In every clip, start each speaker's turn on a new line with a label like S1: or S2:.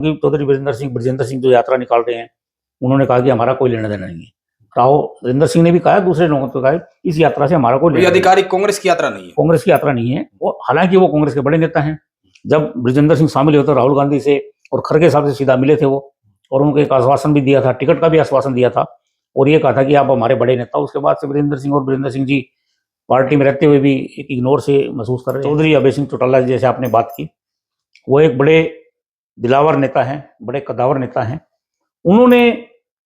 S1: चौधरी बृजेंद्र सिंह जो यात्रा निकाल रहे हैं, उन्होंने कहा कि हमारा कोई लेना देना नहीं है। राव बृजेंद्र सिंह ने भी कहा, दूसरे लोगों को कहा, इस यात्रा से हमारा कोई
S2: आधिकारिक कांग्रेस की यात्रा नहीं है,
S1: कांग्रेस की यात्रा नहीं है। वो हालांकि वो कांग्रेस के बड़े नेता हैं। जब बृजेंद्र सिंह शामिल हुए तो राहुल गांधी से और खड़गे साहब से सीधा मिले थे वो, और उनको एक आश्वासन भी दिया था, टिकट का भी आश्वासन दिया था, और ये कहा था कि आप हमारे बड़े नेता। उसके बाद से बृजेंद्र सिंह जी पार्टी में रहते हुए भी एक इग्नोर से महसूस कर रहे हैं। चौधरी अभय सिंह चौटाला जैसे आपने बात की, वो एक बड़े दिलावर नेता हैं, बड़े कद्दावर नेता हैं। उन्होंने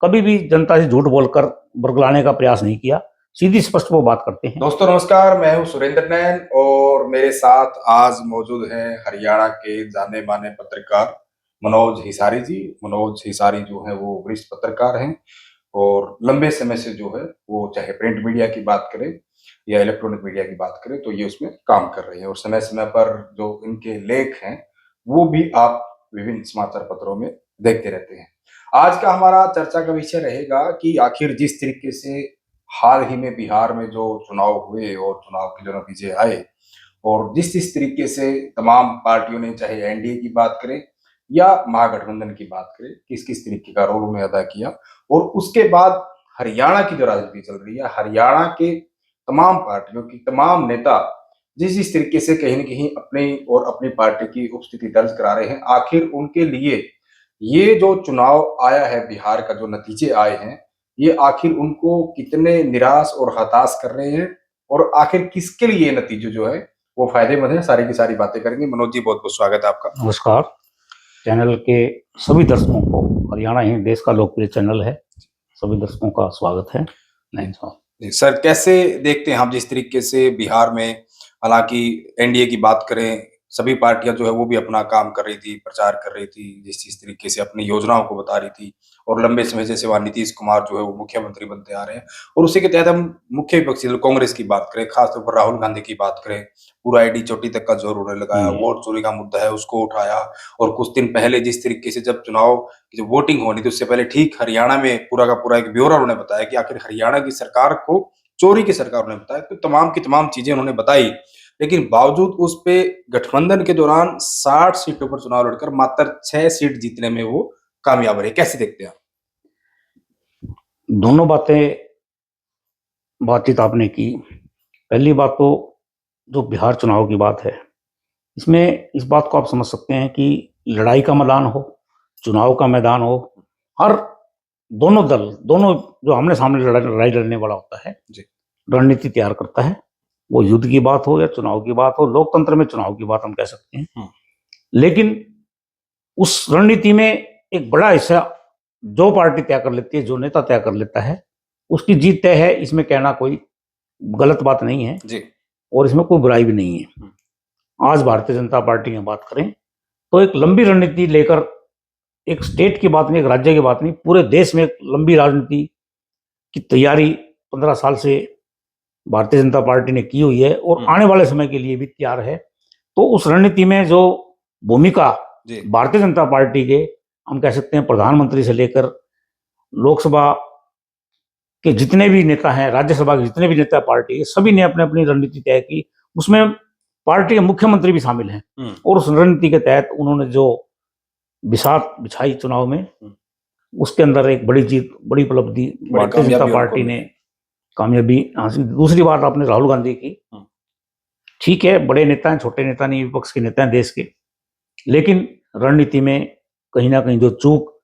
S1: कभी भी जनता से झूठ बोलकर बरगलाने का प्रयास नहीं किया, सीधी स्पष्ट वो बात करते हैं।
S2: दोस्तों नमस्कार, मैं हूं सुरेंद्र नैन और मेरे साथ आज मौजूद हैं हरियाणा के जाने माने पत्रकार मनोज हिसारी जी। मनोज हिसारी जो है वो वरिष्ठ पत्रकार हैं और लंबे समय से जो है वो चाहे प्रिंट मीडिया की बात करें या इलेक्ट्रॉनिक मीडिया की बात करें तो ये उसमें काम कर रहे हैं, और समय समय पर जो इनके लेख हैं वो भी आप विभिन्न समाचार पत्रों में देखते रहते हैं। आज का हमारा चर्चा का विषय रहेगा कि आखिर जिस तरीके से हाल ही में बिहार में जो चुनाव हुए और चुनाव के जो नतीजे आए, और जिस तरीके से तमाम पार्टियों ने, चाहे एनडीए की बात करें या महागठबंधन की बात करें, किस किस तरीके का रोल उन्हें अदा किया, और उसके बाद हरियाणा की जो राजनीति चल रही है, हरियाणा के तमाम पार्टियों की तमाम नेता जिस तरीके से कहीं न कहीं अपनी और अपनी पार्टी की उपस्थिति दर्ज करा रहे हैं, आखिर उनके लिए ये जो चुनाव आया है, बिहार का जो नतीजे आए हैं, ये आखिर उनको कितने निराश और हताश कर रहे हैं, और आखिर किसके लिए ये नतीजे जो है वो फायदेमंद है, सारी की सारी बातें करेंगे। मनोज जी, बहुत बहुत स्वागत है आपका।
S1: नमस्कार। चैनल के सभी दर्शकों को, हरियाणा ही देश का लोकप्रिय चैनल है, सभी दर्शकों का स्वागत है।
S2: सर, कैसे देखते हैं आप जिस तरीके से बिहार में, हालांकि एनडीए की बात करें, सभी पार्टियां जो है वो भी अपना काम कर रही थी, प्रचार कर रही थी, जिस तरीके से अपनी योजनाओं को बता रही थी, और लंबे समय से वहां नीतीश कुमार जो है वो मुख्यमंत्री बनते आ रहे हैं, और उसी के तहत हम मुख्य विपक्षी दल कांग्रेस की बात करें, खासतौर पर राहुल गांधी की बात करें, पूरा आईडी चोटी तक का जोर उन्होंने लगाया, वोट चोरी का मुद्दा है उसको उठाया, और कुछ दिन पहले जिस तरीके से जब चुनाव की जो वोटिंग होनी थी उससे पहले ठीक हरियाणा में पूरा का पूरा एक ब्यौरा उन्होंने बताया कि आखिर हरियाणा की सरकार को चोरी की सरकार उन्होंने बताया। तो तमाम की तमाम चीजें उन्होंने बताई, लेकिन बावजूद उस पे गठबंधन के दौरान 60 सीटों पर चुनाव लड़कर मात्र 6 सीट जीतने में वो कामयाब रहे। कैसे देखते हैं आप?
S1: दोनों बातचीत आपने की। पहली बात तो जो बिहार चुनाव की बात है, इसमें इस बात को आप समझ सकते हैं कि लड़ाई का मैदान हो, चुनाव का मैदान हो, हर दोनों जो आमने सामने लड़ाई लड़ने वाला होता है, रणनीति तैयार करता है। वो युद्ध की बात हो या चुनाव की बात हो, लोकतंत्र में चुनाव की बात हम कह सकते हैं। लेकिन उस रणनीति में एक बड़ा हिस्सा जो पार्टी तय कर लेती है, जो नेता तय कर लेता है, उसकी जीत तय है। इसमें कहना कोई गलत बात नहीं है
S2: जी,
S1: और इसमें कोई बुराई भी नहीं है। आज भारतीय जनता पार्टी की बात करें तो एक लंबी रणनीति लेकर, एक स्टेट की बात नहीं, एक राज्य की बात नहीं, पूरे देश में एक लंबी राजनीति की तैयारी 15 साल से भारतीय जनता पार्टी ने की हुई है और आने वाले समय के लिए भी तैयार है। तो उस रणनीति में जो भूमिका भारतीय जनता पार्टी के, हम कह सकते हैं प्रधानमंत्री से लेकर लोकसभा के जितने भी नेता हैं, राज्यसभा के जितने भी नेता पार्टी के, सभी ने अपने अपनी रणनीति तय की। उसमें पार्टी के मुख्यमंत्री भी शामिल हैं, और उस रणनीति के तहत उन्होंने जो बिसात बिछाई चुनाव में, उसके अंदर एक बड़ी जीत, बड़ी उपलब्धि भारतीय जनता पार्टी ने कामयाबी हासिल। दूसरी बात आपने राहुल गांधी की, ठीक है, बड़े नेता हैं, छोटे नेता नहीं, विपक्ष के नेता हैं देश के, लेकिन रणनीति में कहीं ना कहीं जो चूक,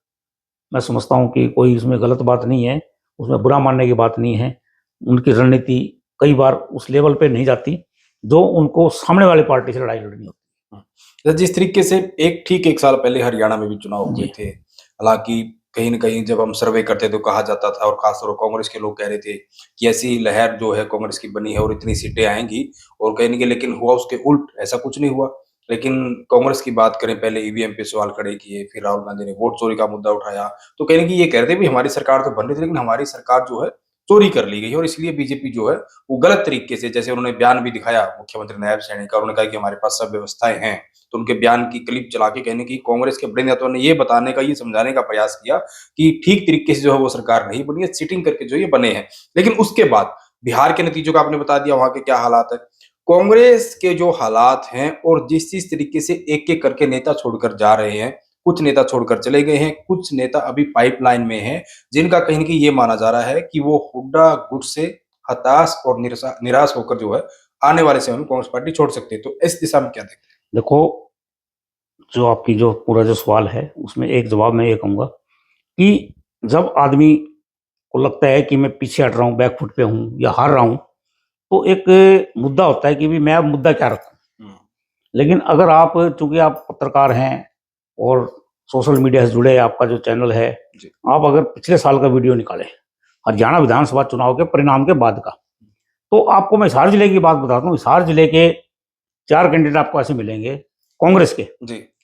S1: मैं समझता हूं कि कोई उसमें गलत बात नहीं है, उसमें बुरा मानने की बात नहीं है। उनकी रणनीति कई बार उस लेवल पे नहीं जाती जो उनको सामने वाली पार्टी से लड़ाई लड़नी होती
S2: है। जिस तरीके से एक साल पहले हरियाणा में भी चुनाव हुए थे, हालांकि कहीं न कहीं जब हम सर्वे करते तो कहा जाता था, और खासतौर पर कांग्रेस के लोग कह रहे थे कि ऐसी लहर जो है कांग्रेस की बनी है और इतनी सीटें आएंगी, और कहीं न कहीं लेकिन हुआ उसके उल्ट, ऐसा कुछ नहीं हुआ। लेकिन कांग्रेस की बात करें, पहले ईवीएम पे सवाल खड़े किए, फिर राहुल गांधी ने वोट चोरी का मुद्दा उठाया, तो कहीं न कहीं ये कह रहे थे भी हमारी सरकार तो बन रही थी, लेकिन हमारी सरकार जो है चोरी कर ली गई, और इसलिए बीजेपी जो है वो गलत तरीके से, जैसे उन्होंने बयान भी दिखाया मुख्यमंत्री नायब सैनी का, उन्होंने कहा कि हमारे पास सब व्यवस्थाएं हैं, तो उनके बयान की क्लिप चला के कहने की कांग्रेस के बड़े नेताओं ने ये बताने का, ये समझाने का प्रयास किया कि ठीक तरीके से जो है वो सरकार नहीं बनी है, सीटिंग करके जो ये बने हैं। लेकिन उसके बाद बिहार के नतीजों का आपने बता दिया, वहां के क्या हालात है, कांग्रेस के जो हालात हैं, और जिस तरीके से एक एक करके नेता छोड़कर जा रहे हैं, कुछ नेता छोड़कर चले गए हैं, कुछ नेता अभी पाइपलाइन में हैं, जिनका कहीं न कहीं ये माना जा रहा है कि वो हुड्डा गुट से हताश और निराश होकर जो है आने वाले समय में कांग्रेस पार्टी छोड़ सकते हैं। तो इस दिशा में क्या देखते हैं?
S1: देखो, जो आपकी जो पूरा जो सवाल है उसमें एक जवाब मैं ये कहूँगा कि जब आदमी को लगता है कि मैं पीछे हट रहा हूँ, बैकफुट पे हूँ या हार रहा हूँ, तो एक मुद्दा होता है कि भी मैं अब मुद्दा क्या रखूँ। लेकिन अगर आप, चूंकि आप पत्रकार हैं और सोशल मीडिया से जुड़े, आपका जो चैनल है, आप अगर पिछले साल का वीडियो निकालें हरियाणा विधानसभा चुनाव के परिणाम के बाद का, तो आपको मैं हिसार जिले की बात बताता हूँ। हिसार जिले के 4 कैंडिडेट आपको ऐसे मिलेंगे कांग्रेस के,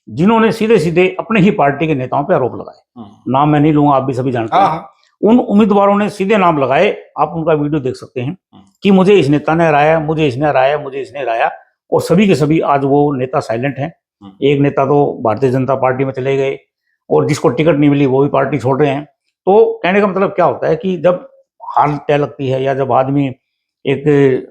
S1: जिन्होंने सीधे सीधे अपने ही पार्टी के नेताओं पर आरोप लगाए। नाम मैं नहीं लूंगा, आप भी सभी जानते हैं। उन उम्मीदवारों ने सीधे नाम लगाए, आप उनका वीडियो देख सकते हैं कि मुझे इस नेता ने हराया, मुझे इसने हराया, मुझे इसने हराया, और सभी के सभी आज वो नेता साइलेंट हैं। एक नेता तो भारतीय जनता पार्टी में चले गए और जिसको टिकट नहीं मिली वो भी पार्टी छोड़ रहे हैं। तो कहने का मतलब क्या होता है कि जब हार तय लगती है या जब आदमी एक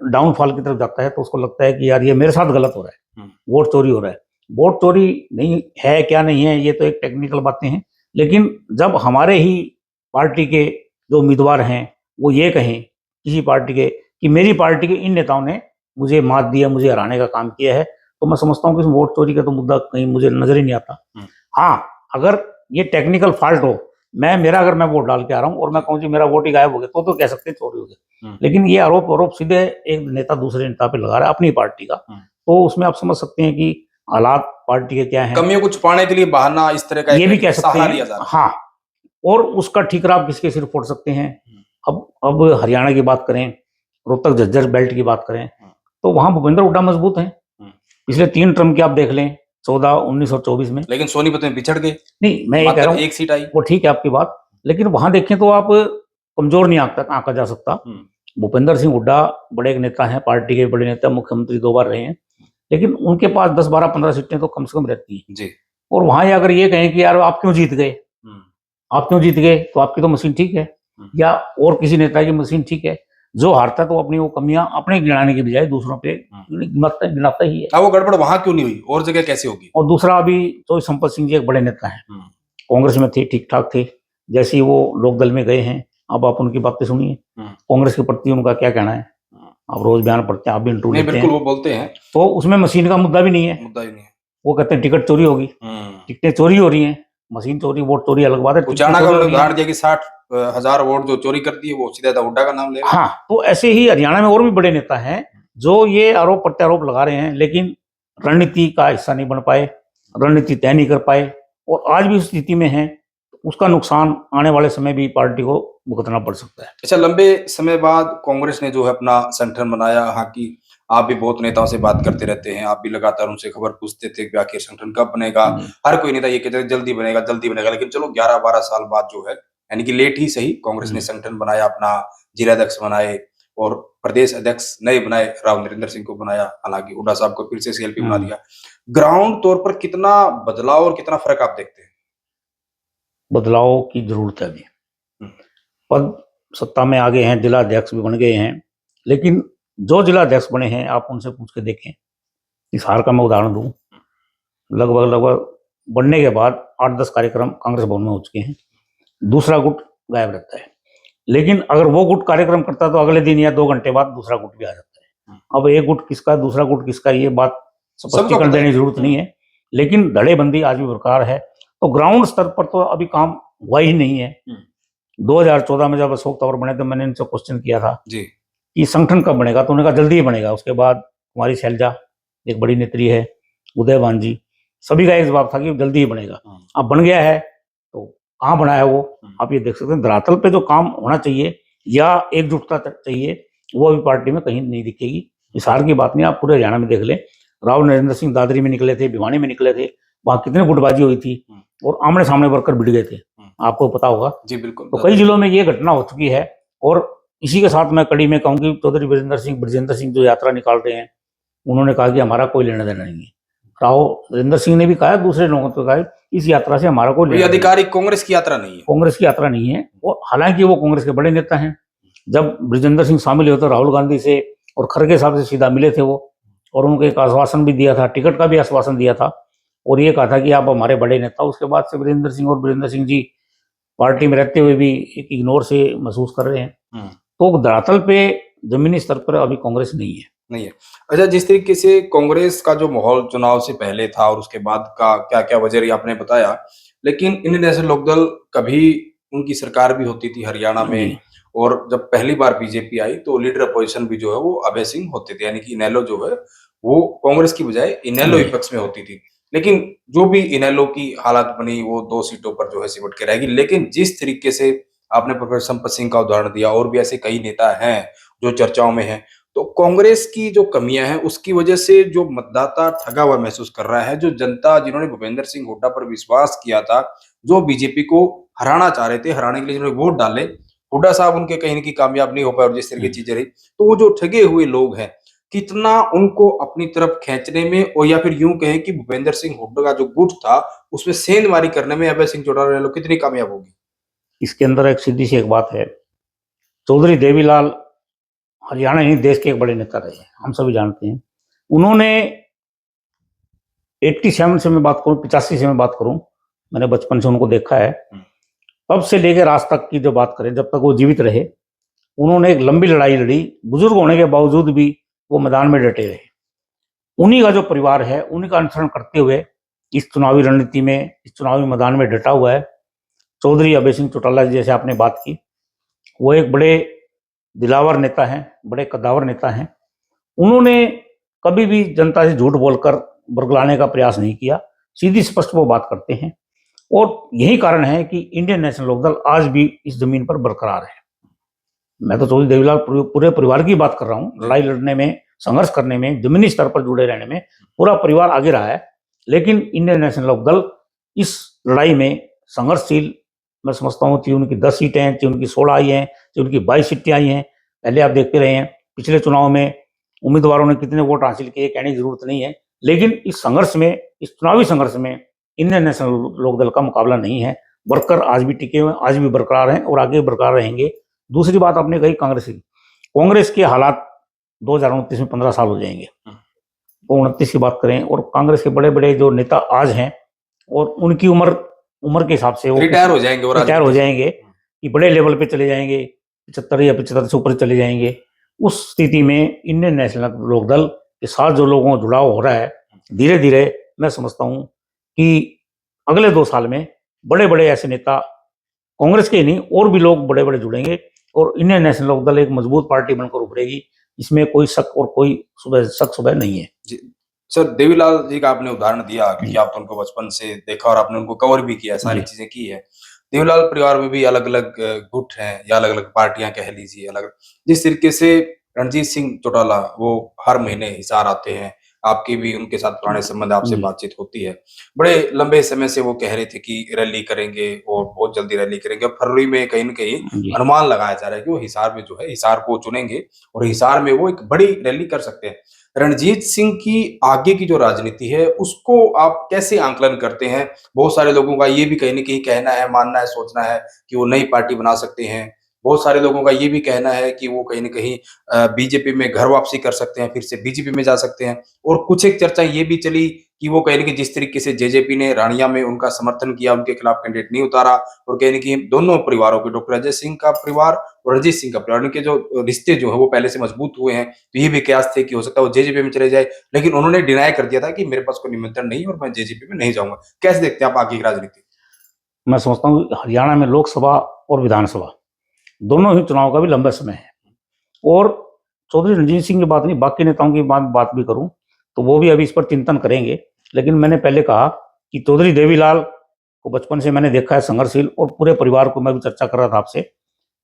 S1: डाउनफॉल की तरफ जाता है तो उसको लगता है कि यार ये मेरे साथ गलत हो रहा है, वोट चोरी हो रहा है। वोट चोरी नहीं है, क्या नहीं है, ये तो एक टेक्निकल बातें हैं, लेकिन जब हमारे ही पार्टी के जो उम्मीदवार हैं वो ये कहें किसी पार्टी के कि मेरी पार्टी के इन नेताओं ने मुझे मात दिया, मुझे हराने का काम किया है, तो मैं समझता हूँ कि वोट चोरी का तो मुद्दा कहीं मुझे नजर ही नहीं आता। हाँ, अगर ये टेक्निकल फॉल्ट हो, अगर मैं वोट डाल के आ रहा हूँ और मैं कहूँ मेरा वोट ही गायब हो गया, तो कह सकते हैं चोरी हो गई। लेकिन ये आरोप सीधे एक नेता दूसरे नेता पे लगा रहा है अपनी पार्टी का, तो उसमें आप समझ सकते हैं कि हालात पार्टी के क्या है।
S2: कमियों को छुपाने के लिए बहाना इस तरह का
S1: ये भी कह सकते हैं। हाँ, और उसका ठीकरा आप किसके सिर फोड़ सकते हैं। अब हरियाणा की बात करें, रोहतक झज्जर बेल्ट की बात करें, तो वहां भूपेंद्र हुड्डा मजबूत हैं। पिछले 3 टर्म के आप देख लें, 14, 19 और 24 में।
S2: लेकिन सोनीपत में बिछड़ गए।
S1: नहीं, मैं ये कह रहा हूँ
S2: 1 सीट आई,
S1: वो ठीक है आपकी बात, लेकिन वहां देखें तो आप कमजोर नहीं आंका जा सकता। भूपेंद्र सिंह हुड्डा बड़े एक नेता हैं, पार्टी के बड़े नेता, मुख्यमंत्री 2 बार रहे हैं, लेकिन उनके पास 10, 12, 15 सीटें तो कम से कम रहती हैं जी। और वहां अगर ये कहें कि यार आप क्यों जीत गए, तो आपकी तो मशीन ठीक है, या और किसी नेता की मशीन ठीक है। जो हारता है तो अपनी वो कमियां अपने गिनाने के बजाय दूसरों पे गिनाता ही है।
S2: वो गड़बड़ वहां क्यों नहीं हुई, और जगह कैसे होगी।
S1: और दूसरा, अभी तो संपत सिंह जी एक बड़े नेता हैं, कांग्रेस में थे, ठीक ठाक थे, जैसे ही वो लोकदल में गए हैं, अब आप उनकी बातें सुनिए, कांग्रेस के प्रति उनका क्या कहना है। आप रोज बयान पढ़ते हैं, आप भी इंटरव्यू लेते हैं,
S2: वो बोलते हैं,
S1: तो उसमें मशीन का मुद्दा भी नहीं है। वो कहते हैं टिकट चोरी होगी, टिकटें चोरी हो रही हैं, मशीन चोरी, वोट चोरी अलग बात है।
S2: उचाना का उदाहरण दिया कि 60,000 वोट जो चोरी करती है वो सीधा हुड्डा का नाम ले रहा है।
S1: हाँ, तो ऐसे ही हरियाणा में और भी बड़े नेता हैं जो ये आरोप प्रत्यारोप लगा रहे हैं, लेकिन रणनीति का हिस्सा नहीं बन पाए, रणनीति तय नहीं कर पाए, और आज भी उस स्थिति में है। उसका नुकसान आने वाले समय भी पार्टी को भुगतना पड़ सकता है।
S2: अच्छा, लंबे समय बाद कांग्रेस ने जो है अपना संगठन बनाया। हालांकि आप भी बहुत नेताओं से बात करते रहते हैं, आप भी लगातार उनसे खबर पूछते थे कि आखिर संगठन कब बनेगा। हर कोई नेता ये कहते थे जल्दी बनेगा जल्दी बनेगा, लेकिन चलो 11-12 साल बाद जो है, यानी कि लेट ही सही, कांग्रेस ने संगठन बनाया, अपना जिलाध्यक्ष बनाए और प्रदेश अध्यक्ष नए बनाए, राव नरेंद्र सिंह को बनाया। हालांकि हुड्डा साहब को फिर से सीएलपी बना दिया। ग्राउंड तौर पर कितना बदलाव और कितना फर्क आप देखते हैं।
S1: बदलाव की जरूरत है। अभी पद सत्ता में आ गए हैं, जिला अध्यक्ष भी बन गए हैं, लेकिन जो जिला अध्यक्ष बने हैं आप उनसे पूछ के देखें। हिसार का मैं उदाहरण दूं, लगभग बनने के बाद 8-10 कार्यक्रम कांग्रेस भवन में हो चुके हैं, दूसरा गुट गायब रहता है। लेकिन अगर वो गुट कार्यक्रम करता तो अगले दिन या 2 घंटे बाद दूसरा गुट भी आ जाता है। अब एक गुट किसका, दूसरा गुट किसका, ये बात स्पष्टीकरण देने की जरूरत नहीं है, लेकिन धड़ेबंदी आज भी बरकरार है। तो ग्राउंड स्तर पर तो अभी काम हुआ ही नहीं है। 2014 में जब अशोक तंवर बने तो मैंने इनसे क्वेश्चन किया था जी कि संगठन कब बनेगा, तो उन्होंने कहा जल्दी ही बनेगा। उसके बाद कुमारी शैलजा एक बड़ी नेत्री है, उदयवान जी, सभी का एक जवाब था कि जल्दी ही बनेगा। अब बन गया है, तो कहाँ बना है वो, आप ये देख सकते हैं। धरातल पे जो काम होना चाहिए या एकजुटता चाहिए, वो अभी पार्टी में कहीं नहीं दिखेगी। हिसार की बात नहीं, आप पूरे हरियाणा में देख लें, राव नरेंद्र सिंह दादरी में निकले थे, भिवानी में निकले थे, वहां कितनी गुटबाजी हुई थी और आमने सामने वर्कर भिड़ गए थे, आपको पता होगा
S2: जी। बिल्कुल।
S1: तो कई जिलों में ये घटना हो चुकी है। और इसी के साथ मैं कड़ी में कहूँ कि चौधरी ब्रजेंद्र सिंह जो यात्रा निकाल रहे हैं, उन्होंने कहा कि हमारा कोई लेना देना नहीं है। राव नरेंद्र सिंह ने भी कहा, दूसरे लोगों को कहा, इस यात्रा से हमारा कोई
S2: आधिकारिक कांग्रेस की यात्रा नहीं है,
S1: कांग्रेस की यात्रा नहीं है। और हालांकि वो कांग्रेस के बड़े नेता हैं। जब ब्रजेंद्र सिंह शामिल हुए तो राहुल गांधी से और खड़गे साहब से सीधा मिले थे वो, और उनको एक आश्वासन भी दिया था, टिकट का भी आश्वासन दिया था। और ये कहा था कि आप हमारे बड़े नेता। उसके बाद से वीरेंद्र सिंह और वीरेंद्र सिंह जी पार्टी में रहते हुए भी एक इग्नोर से महसूस कर रहे हैं। तो धरातल पे जमीनी स्तर पर अभी कांग्रेस नहीं है।
S2: अच्छा, जिस तरीके से कांग्रेस का जो माहौल चुनाव से पहले था और उसके बाद का क्या क्या वजह आपने बताया, लेकिन इंडियन नेशनल लोकदल कभी उनकी सरकार भी होती थी हरियाणा में, और जब पहली बार बीजेपी आई तो लीडर अपोजिशन भी जो है वो अभय सिंह होते थे, यानी कि इनेलो जो है वो कांग्रेस की बजाय इनेलो विपक्ष में होती थी। लेकिन जो भी इनेलो की हालत बनी वो 2 सीटों पर जो है सिमट के रहेगी। लेकिन जिस तरीके से आपने प्रोफेसर संपत सिंह का उदाहरण दिया और भी ऐसे कई नेता हैं जो चर्चाओं में हैं, तो कांग्रेस की जो कमियां हैं उसकी वजह से जो मतदाता ठगा हुआ महसूस कर रहा है, जो जनता जिन्होंने भूपेंद्र सिंह हुड्डा पर विश्वास किया था, जो बीजेपी को हराना चाह रहे थे, हराने के लिए जिन्होंने वोट डाले, हुड्डा साहब उनके कहीं न कहीं कामयाब नहीं हो पाए और जिस तरह की चीजें रही, तो वो जो ठगे हुए लोग हैं, कितना उनको अपनी तरफ खींचने में, और या फिर यूं कहें कि भूपेंद्र सिंह हुड्डा का जो गुट था उसमें सेंधमारी करने में अभय सिंह चौटाला लोग कितनी कामयाब होगी?
S1: इसके अंदर एक सीधी सी एक बात है, चौधरी देवीलाल हरियाणा ही देश के एक बड़े नेता रहे हैं, हम सभी जानते हैं। उन्होंने 87 से मैं बात करूं, 85 से मैं बात करूं, मैंने बचपन से उनको देखा है, तब से लेकर आज तक की जो बात करें, जब तक वो जीवित रहे, उन्होंने एक लंबी लड़ाई लड़ी। बुजुर्ग होने के बावजूद भी वो मैदान में डटे रहे। उन्हीं का जो परिवार है, उन्हीं का अनुसरण करते हुए इस चुनावी रणनीति में, इस चुनावी मैदान में डटा हुआ है। चौधरी अभय सिंह चौटाला जी जैसे आपने बात की, वो एक बड़े दिलावर नेता हैं, बड़े कद्दावर नेता हैं। उन्होंने कभी भी जनता से झूठ बोलकर बरगलाने का प्रयास नहीं किया, सीधी स्पष्ट वो बात करते हैं। और यही कारण है कि इंडियन नेशनल लोकदल आज भी इस जमीन पर बरकरार है। मैं तो चौधरी देवीलाल पूरे परिवार की बात कर रहा हूँ। लड़ाई लड़ने में, संघर्ष करने में, जमीनी स्तर पर जुड़े रहने में पूरा परिवार आगे रहा है। लेकिन इंडियन नेशनल लोकदल इस लड़ाई में संघर्षशील, मैं समझता हूँ कि उनकी 10 सीटें हैं, कि उनकी 16 आई हैं, कि उनकी 22 सीटें आई हैं। पहले आप देखते रहे हैं पिछले चुनाव में उम्मीदवारों ने कितने वोट हासिल किए, कहने की जरूरत नहीं है। लेकिन इस संघर्ष में, इस चुनावी संघर्ष में इंडियन नेशनल लोकदल का मुकाबला नहीं है। वर्कर आज भी टिके हुए, आज भी बरकरार हैं और आगे बरकरार रहेंगे। दूसरी बात आपने कही कांग्रेस की, कांग्रेस के हालात 2029 में 15 साल हो जाएंगे, 29 की बात करें, और कांग्रेस के बड़े बड़े जो नेता आज हैं और उनकी उम्र के हिसाब से वो
S2: रिटायर हो जाएंगे
S1: कि बड़े लेवल पे चले जाएंगे, 75 या 75 से ऊपर चले जाएंगे। उस स्थिति में इंडियन नेशनल लोकदल के साथ जो लोगों का जुड़ाव हो रहा है, धीरे धीरे मैं समझता हूँ कि अगले 2 साल में बड़े बड़े ऐसे नेता, कांग्रेस के ही नहीं और भी लोग बड़े बड़े जुड़ेंगे और इंडियन नेशनल लोकदल एक मजबूत पार्टी बनकर उभरेगी। इसमें कोई शक और कोई शक सुबह नहीं है।
S2: जी सर, देवीलाल जी का आपने उदाहरण दिया क्योंकि आप तो उनको बचपन से देखा और आपने उनको कवर भी किया, सारी चीजें की है। देवीलाल परिवार में भी अलग अलग गुट हैं या अलग अलग पार्टियां कह लीजिए, अलग जिस तरीके से रणजीत सिंह चौटाला वो हर महीने हिसार आते हैं, आपकी भी उनके साथ पुराने संबंध, आपसे बातचीत होती है। बड़े लंबे समय से वो कह रहे थे कि रैली करेंगे और बहुत जल्दी रैली करेंगे। फरवरी में कहीं न कहीं अनुमान लगाया जा रहा है कि वो हिसार में जो है, हिसार को चुनेंगे और हिसार में वो एक बड़ी रैली कर सकते हैं। रणजीत सिंह की आगे की जो राजनीति है उसको आप कैसे आंकलन करते हैं? बहुत सारे लोगों का ये भी कहीं न कहीं कहना है, मानना है, सोचना है कि वो नई पार्टी बना सकते हैं। बहुत सारे लोगों का ये भी कहना है कि वो कहीं न कहीं बीजेपी में घर वापसी कर सकते हैं, फिर से बीजेपी में जा सकते हैं। और कुछ एक चर्चा ये भी चली कि वो कहीं न कहीं जिस तरीके से जेजेपी ने रानिया में उनका समर्थन किया, उनके खिलाफ कैंडिडेट नहीं उतारा, और कहीं न कहीं दोनों परिवारों के, डॉक्टर अजय सिंह का परिवार और रणजीत सिंह का परिवार, उनके जो रिश्ते जो है वो पहले से मजबूत हुए हैं। तो ये भी कयास थे कि हो सकता है वो जेजेपी में चले जाए, लेकिन उन्होंने डिनाई कर दिया था कि मेरे पास कोई निमंत्रण नहीं है और मैं जेजेपी में नहीं जाऊँगा। कैसे देखते हैं आप आगे की राजनीति?
S1: मैं समझता हूँ हरियाणा में लोकसभा और विधानसभा दोनों ही चुनाव का भी लंबा समय है। और चौधरी रणजीत सिंह की बात नहीं, बाकी नेताओं की बात भी करूं तो वो भी अभी इस पर चिंतन करेंगे। लेकिन मैंने पहले कहा कि चौधरी देवीलाल को बचपन से मैंने देखा है संघर्षशील, और पूरे परिवार को मैं भी चर्चा कर रहा था आपसे।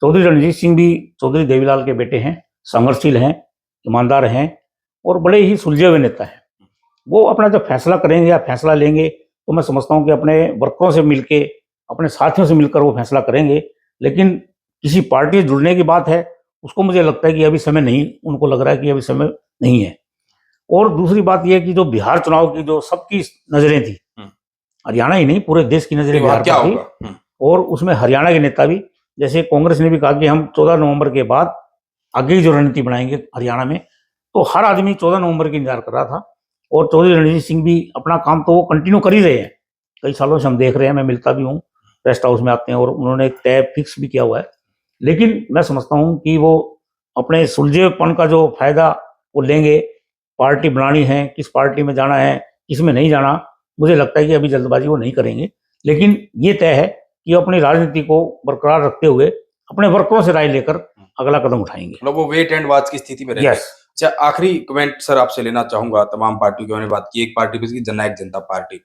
S1: चौधरी रणजीत सिंह भी चौधरी देवीलाल के बेटे हैं, संघर्षशील हैं, ईमानदार हैं और बड़े ही सुलझे हुए नेता हैं। वो अपना जब फैसला करेंगे या फैसला लेंगे तो मैं समझता हूँ कि अपने वर्करों से मिलकर, अपने साथियों से मिलकर वो फैसला करेंगे। लेकिन किसी पार्टी से जुड़ने की बात है, उसको मुझे लगता है कि अभी समय नहीं, उनको लग रहा है कि अभी समय नहीं है। और दूसरी बात यह है कि जो बिहार चुनाव की जो सबकी नजरें थी, हरियाणा ही नहीं पूरे देश की नजरें बिहार पर थी, और उसमें हरियाणा के नेता भी, जैसे कांग्रेस ने भी कहा कि हम 14 नवंबर के बाद आगे की जो रणनीति बनाएंगे हरियाणा में, तो हर आदमी 14 नवंबर की इंतजार कर रहा था। और चौधरी रणजीत सिंह भी अपना काम तो वो कंटिन्यू कर ही रहे हैं, कई सालों से हम देख रहे हैं, मैं मिलता भी हूँ, रेस्ट हाउस में आते हैं और उन्होंने एक तय फिक्स भी किया हुआ है। लेकिन मैं समझता हूँ कि वो अपने सुलझेपन का जो फायदा वो लेंगे, पार्टी बनानी है, किस पार्टी में जाना है, किस में नहीं जाना, मुझे लगता है कि अभी जल्दबाजी वो नहीं करेंगे। लेकिन ये तय है कि अपनी राजनीति को बरकरार रखते हुए अपने वर्करों से राय लेकर अगला कदम उठाएंगे।
S2: मतलब वो वेट एंड वॉच की स्थिति में रहते हैं।
S1: यस।
S2: अच्छा, आखिरी कमेंट सर आपसे लेना चाहूंगा। तमाम पार्टियों की हमने बात की, एक पार्टी थी जननायक जनता पार्टी,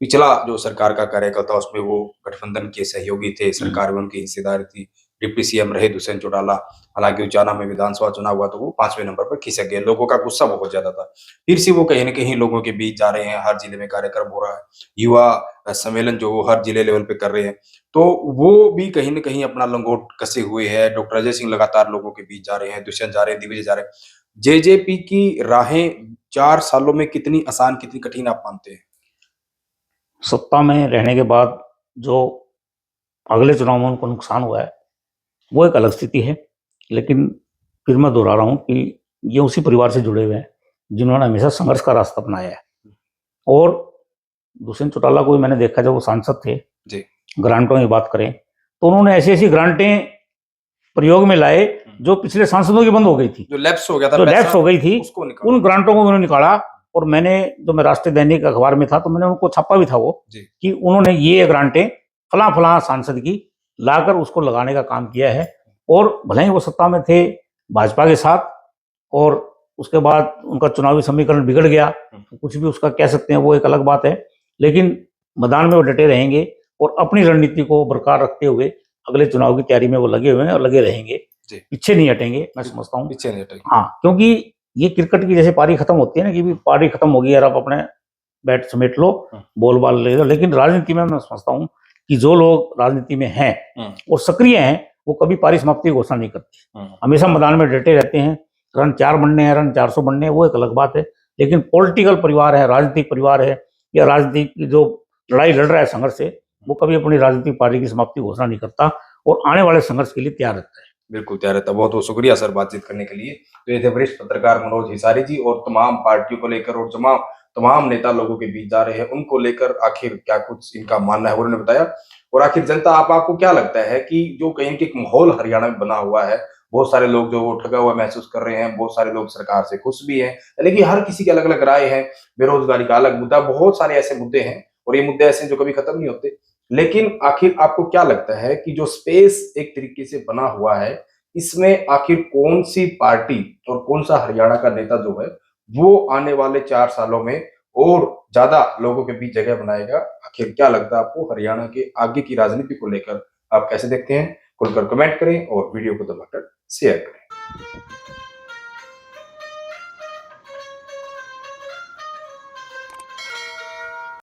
S2: पिछला जो सरकार का कार्यकाल था उसमें वो गठबंधन के सहयोगी थे, सरकार में उनकी हिस्सेदारी थी, डिप्टी सीएम रहे दुष्यंत चौटाला। हालांकि उचाना में विधानसभा चुनाव हुआ तो वो 5वें नंबर पर खिसक गए, लोगों का गुस्सा बहुत ज्यादा था। फिर से वो कहीं ना कहीं लोगों के बीच जा रहे हैं, हर जिले में कार्यक्रम हो रहा है, युवा सम्मेलन जो वो हर जिले लेवल पे कर रहे हैं, तो वो भी कहीं न कहीं अपना लंगोट कसे हुए हैं। डॉक्टर अजय सिंह लगातार लोगों के बीच जा रहे हैं, दुष्यंत जा रहे हैं, दिग्विजय जा रहे हैं। जेजेपी की राहें 4 सालों में कितनी आसान, कितनी कठिन आप मानते हैं?
S1: सत्ता में रहने के बाद जो अगले चुनाव में उनको नुकसान हुआ है, वो एक अलग स्थिति है। लेकिन फिर मैं दोहरा रहा हूँ कि ये उसी परिवार से जुड़े हुए हैं, जिन्होंने हमेशा संघर्ष का रास्ता अपनाया है। और दुष्यंत चौटाला को भी मैंने देखा जब वो सांसद थे,
S2: जी।
S1: ग्रांटों की बात करें, तो उन्होंने ऐसी-ऐसी ग्रांटें प्रयोग में लाए, जो पिछले सांसदों की बंद हो गई थी।
S2: जो लैप्स हो गया था
S1: जो
S2: पैसा,
S1: लैप्स हो गई थी,
S2: उसको निकाला।
S1: उन ग्रांटों को उन्होंने निकाला। और मैं राष्ट्रीय दैनिक अखबार में था, तो मैंने उनको छापा भी था वो,
S2: जी।
S1: कि उन्होंने ये ग्रांटें फलां-फलां सांसद की लाकर उसको लगाने का काम किया है। और भले ही वो सत्ता में थे भाजपा के साथ, और उसके बाद उनका चुनावी समीकरण बिगड़ गया, कुछ भी उसका कह सकते हैं, वो एक अलग बात है। लेकिन मैदान में वो डटे रहेंगे और अपनी रणनीति को बरकरार रखते हुए अगले चुनाव की तैयारी में वो लगे हुए हैं और लगे रहेंगे, पीछे नहीं हटेंगे, मैं समझता हूँ।
S2: पीछे नहीं हटेंगे।
S1: हाँ, क्योंकि ये क्रिकेट की जैसे पारी खत्म होती है ना, कि भी पारी खत्म होगी यार, आप अपने बैट समेट लो, बॉल बाल ले लो। लेकिन राजनीति में मैं समझता हूँ कि जो लोग राजनीति में हैं और सक्रिय हैं, वो कभी पारी समाप्ति की घोषणा नहीं करते, हमेशा मैदान में डटे रहते हैं। रन 4 बनने हैं, रन 400 बनने हैं, वो एक अलग बात है। लेकिन पॉलिटिकल परिवार है, राजनीतिक परिवार है, या राजनीतिक की जो लड़ाई लड़ रहा है संघर्ष से, वो कभी अपनी राजनीतिक पार्टी की समाप्ति घोषणा नहीं करता और आने वाले संघर्ष के लिए तैयार रहता है।
S2: बिल्कुल तैयार रहता है। बहुत बहुत शुक्रिया सर बातचीत करने के लिए। तो ये थे वरिष्ठ पत्रकार मनोज हिसारी जी, और तमाम पार्टियों को लेकर और तमाम नेता लोगों के बीच जा रहे हैं, उनको लेकर आखिर क्या कुछ इनका मानना है उन्होंने बताया। और आखिर जनता, आपको क्या लगता है कि जो कहीं एक माहौल हरियाणा में बना हुआ है, बहुत सारे लोग जो वो ठगा हुआ महसूस कर रहे हैं, बहुत सारे लोग सरकार से खुश भी हैं, लेकिन हर किसी की अलग अलग राय है। बेरोजगारी का अलग मुद्दा, बहुत सारे ऐसे मुद्दे हैं और ये मुद्दे ऐसे हैं जो कभी खत्म नहीं होते। लेकिन आखिर आपको क्या लगता है कि जो स्पेस एक तरीके से बना हुआ है, इसमें आखिर कौन सी पार्टी और कौन सा हरियाणा का नेता जो है वो आने वाले 4 सालों में और ज्यादा लोगों के बीच जगह बनाएगा? आखिर क्या लगता है आपको हरियाणा के आगे की राजनीति को लेकर? आप कैसे देखते हैं? खुलकर कमेंट करें और वीडियो को दबाकर शेयर करें।